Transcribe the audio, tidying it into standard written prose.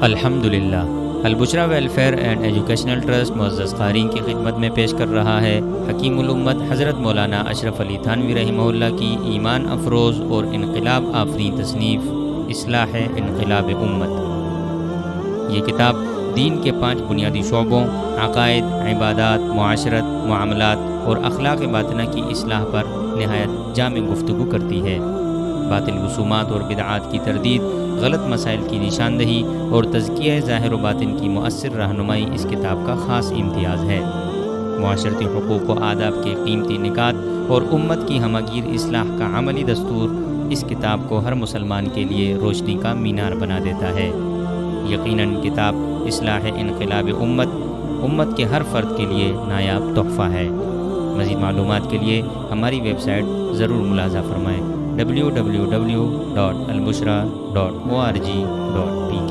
الحمدللہ، البشریٰ welfare and educational trust معزز قارئین کی خدمت میں پیش کر رہا ہے حکیم الامت حضرت مولانا اشرف علی تھانوی رحمہ اللہ کی ایمان افروز اور انقلاب آفرین تصنیف اصلاح انقلاب امت۔ یہ کتاب دین کے 5 بنیادی شعبوں عقائد، عبادات، معاشرت، معاملات اور اخلاق باطنہ کی اصلاح پر نہایت جامع گفتگو کرتی ہے۔ باطل رسومات اور بدعات کی تردید، غلط مسائل کی نشاندہی اور تزکیہ ظاہر و باطن کی مؤثر رہنمائی اس کتاب کا خاص امتیاز ہے۔ معاشرتی حقوق و آداب کے قیمتی نکات اور امت کی ہمگیر اصلاح کا عملی دستور اس کتاب کو ہر مسلمان کے لیے روشنی کا مینار بنا دیتا ہے۔ یقیناً کتاب اصلاح انقلاب امت کے ہر فرد کے لیے نایاب تحفہ ہے۔ مزید معلومات کے لیے ہماری ویب سائٹ ضرور ملاحظہ فرمائیں www.albushra.org.p